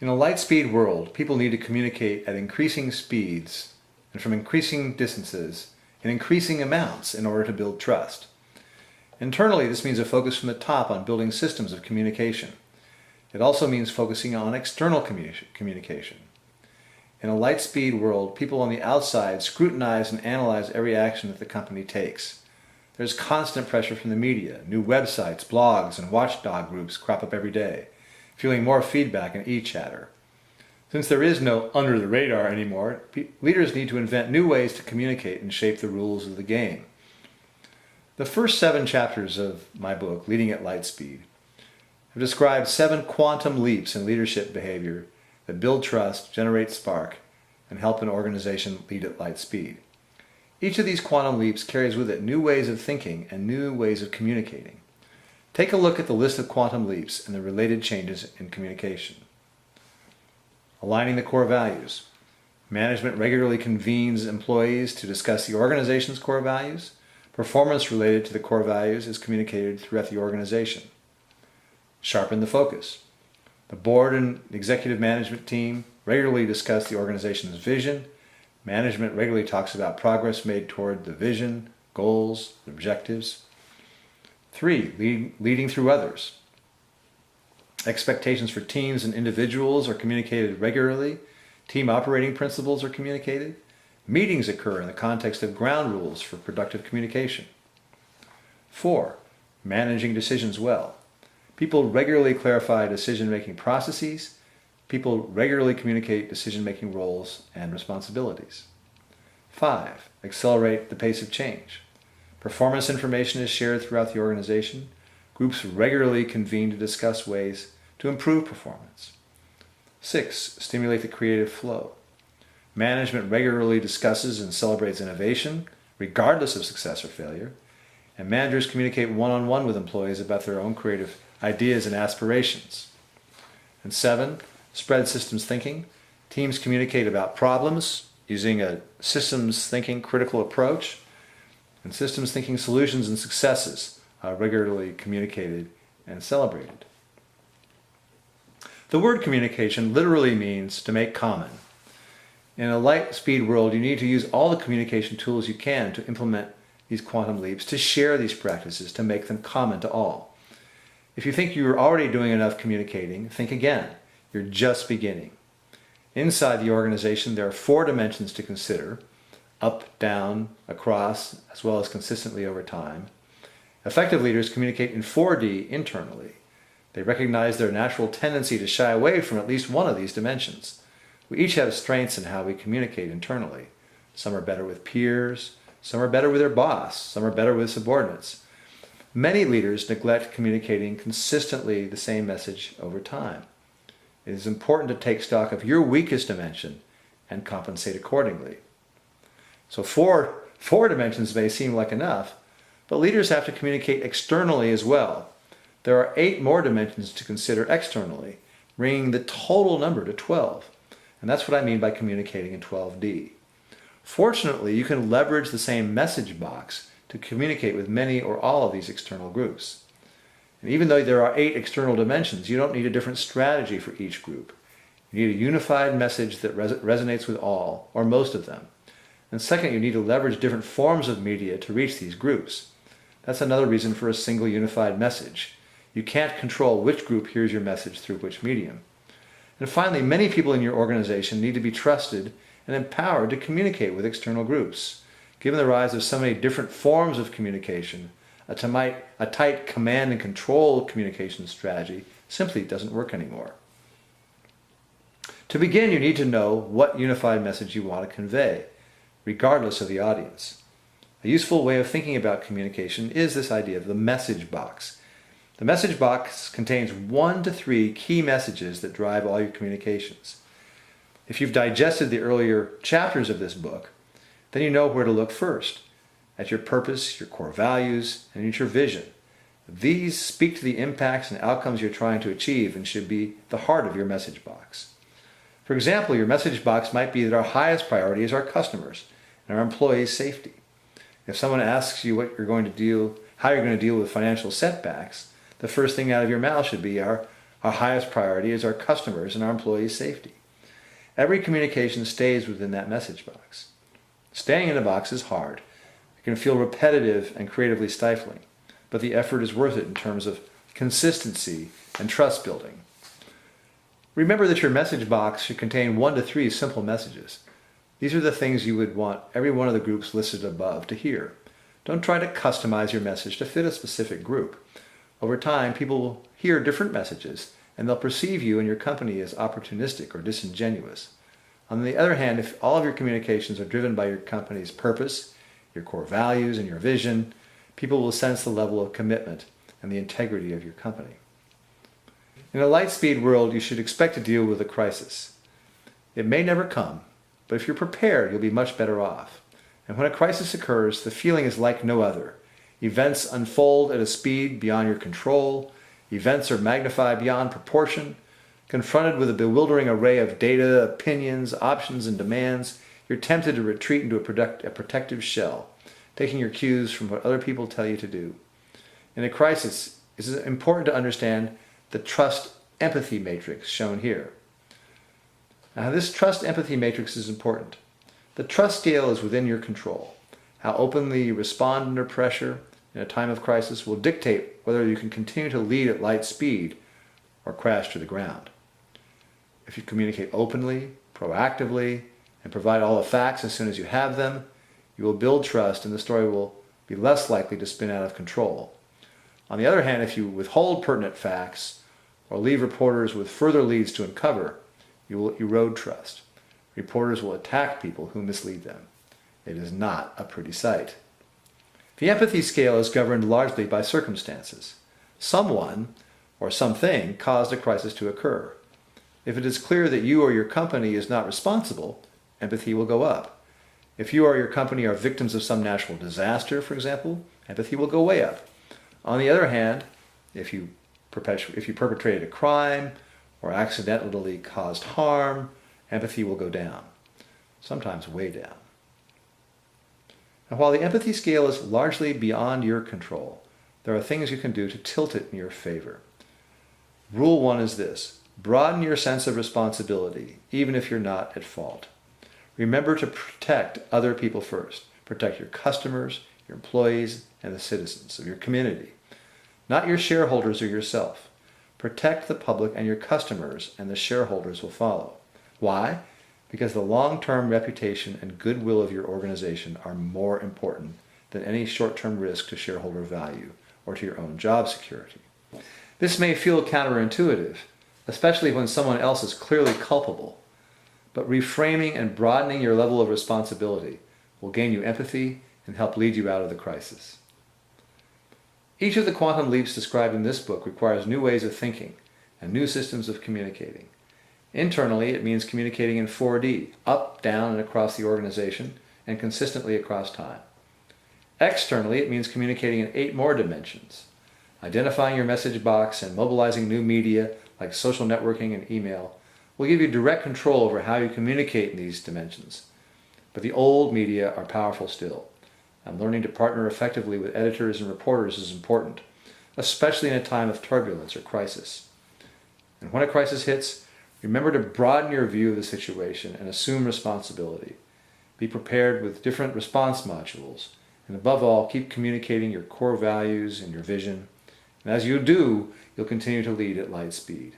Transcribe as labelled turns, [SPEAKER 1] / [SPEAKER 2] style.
[SPEAKER 1] In a light-speed world, people need to communicate at increasing speeds and from increasing distances in increasing amounts in order to build trust. Internally, this means a focus from the top on building systems of communication. It also means focusing on external communication. In a light-speed world, people on the outside scrutinize and analyze every action that the company takes. There's constant pressure from the media. New websites, blogs, and watchdog groups crop up every day, fueling more feedback and e-chatter. Since there is no under the radar anymore, leaders need to invent new ways to communicate and shape the rules of the game. The first 7 chapters of my book, Leading at Light Speed, have described 7 quantum leaps in leadership behavior that build trust, generate spark, and help an organization lead at light speed. Each of these quantum leaps carries with it new ways of thinking and new ways of communicating. Take a look at the list of quantum leaps and the related changes in communication. Aligning the core values. Management regularly convenes employees to discuss the organization's core values. Performance related to the core values is communicated throughout the organization. Sharpen the focus. The board and executive management team regularly discuss the organization's vision. Management regularly talks about progress made toward the vision, goals, objectives. 3. Leading through others. Expectations for teams and individuals are communicated regularly. Team operating principles are communicated. Meetings occur in the context of ground rules for productive communication. 4. Managing decisions well. People regularly clarify decision-making processes. People regularly communicate decision-making roles and responsibilities. 5. Accelerate the pace of change. Performance information is shared throughout the organization. Groups regularly convene to discuss ways to improve performance. 6. Stimulate the creative flow. Management regularly discusses and celebrates innovation, regardless of success or failure. And managers communicate one-on-one with employees about their own creative ideas and aspirations. And 7. Spread systems thinking. Teams communicate about problems using a systems thinking critical approach. And systems thinking solutions and successes are regularly communicated and celebrated. The word communication literally means to make common. In a light-speed world, you need to use all the communication tools you can to implement these quantum leaps, to share these practices, to make them common to all. If you think you're already doing enough communicating, think again. You're just beginning. Inside the organization, there are 4 dimensions to consider: up, down, across, as well as consistently over time. Effective leaders communicate in 4D internally. They recognize their natural tendency to shy away from at least one of these dimensions. We each have strengths in how we communicate internally. Some are better with peers, some are better with their boss, some are better with subordinates. Many leaders neglect communicating consistently the same message over time. It is important to take stock of your weakest dimension and compensate accordingly. So four dimensions may seem like enough, but leaders have to communicate externally as well. There are 8 more dimensions to consider externally, bringing the total number to 12. And that's what I mean by communicating in 12D. Fortunately, you can leverage the same message box to communicate with many or all of these external groups. And even though there are 8 external dimensions, you don't need a different strategy for each group. You need a unified message that resonates with all, or most of them. And second, you need to leverage different forms of media to reach these groups. That's another reason for a single unified message. You can't control which group hears your message through which medium. And finally, many people in your organization need to be trusted and empowered to communicate with external groups. Given the rise of so many different forms of communication, a tight command and control communication strategy simply doesn't work anymore. To begin, you need to know what unified message you want to convey, regardless of the audience. A useful way of thinking about communication is this idea of the message box. The message box contains 1 to 3 key messages that drive all your communications. If you've digested the earlier chapters of this book, then you know where to look first, at your purpose, your core values, and at your vision. These speak to the impacts and outcomes you're trying to achieve and should be the heart of your message box. For example, your message box might be that our highest priority is our customers and our employees' safety. If someone asks you how you're going to deal with financial setbacks, the first thing out of your mouth should be, are Our highest priority is our customers and our employees' safety. Every communication stays within that message box. Staying in the box is hard. It can feel repetitive and creatively stifling, but the effort is worth it in terms of consistency and trust building. Remember that your message box should contain 1 to 3 simple messages. These are the things you would want every one of the groups listed above to hear. Don't try to customize your message to fit a specific group. Over time, people will hear different messages, and they'll perceive you and your company as opportunistic or disingenuous. On the other hand, if all of your communications are driven by your company's purpose, your core values, and your vision, people will sense the level of commitment and the integrity of your company. In a light-speed world, you should expect to deal with a crisis. It may never come, but if you're prepared, you'll be much better off. And when a crisis occurs, the feeling is like no other. Events unfold at a speed beyond your control. Events are magnified beyond proportion. Confronted with a bewildering array of data, opinions, options, and demands, you're tempted to retreat into a protective shell, taking your cues from what other people tell you to do. In a crisis, it's important to understand the trust-empathy matrix shown here. Now, this trust-empathy matrix is important. The trust scale is within your control. How openly you respond under pressure in a time of crisis will dictate whether you can continue to lead at light speed or crash to the ground. If you communicate openly, proactively, and provide all the facts as soon as you have them, you will build trust and the story will be less likely to spin out of control. On the other hand, if you withhold pertinent facts or leave reporters with further leads to uncover, you will erode trust. Reporters will attack people who mislead them. It is not a pretty sight. The empathy scale is governed largely by circumstances. Someone or something caused a crisis to occur. If it is clear that you or your company is not responsible, empathy will go up. If you or your company are victims of some natural disaster, for example, empathy will go way up. On the other hand, if you perpetrated a crime or accidentally caused harm, empathy will go down, sometimes way down. Now, while the empathy scale is largely beyond your control, there are things you can do to tilt it in your favor. Rule 1 is this: broaden your sense of responsibility, even if you're not at fault. Remember to protect other people first. Protect your customers, your employees, and the citizens of your community, not your shareholders or yourself. Protect the public and your customers, and the shareholders will follow. Why? Because the long-term reputation and goodwill of your organization are more important than any short-term risk to shareholder value or to your own job security. This may feel counterintuitive, especially when someone else is clearly culpable, but reframing and broadening your level of responsibility will gain you empathy and help lead you out of the crisis. Each of the quantum leaps described in this book requires new ways of thinking and new systems of communicating. Internally, it means communicating in 4D, up, down, and across the organization, and consistently across time. Externally, it means communicating in 8 more dimensions, identifying your message box and mobilizing new media like social networking and email will give you direct control over how you communicate in these dimensions. But the old media are powerful still, and learning to partner effectively with editors and reporters is important, especially in a time of turbulence or crisis. And when a crisis hits, remember to broaden your view of the situation and assume responsibility. Be prepared with different response modules, and above all, keep communicating your core values and your vision. And as you do, you'll continue to lead at light speed.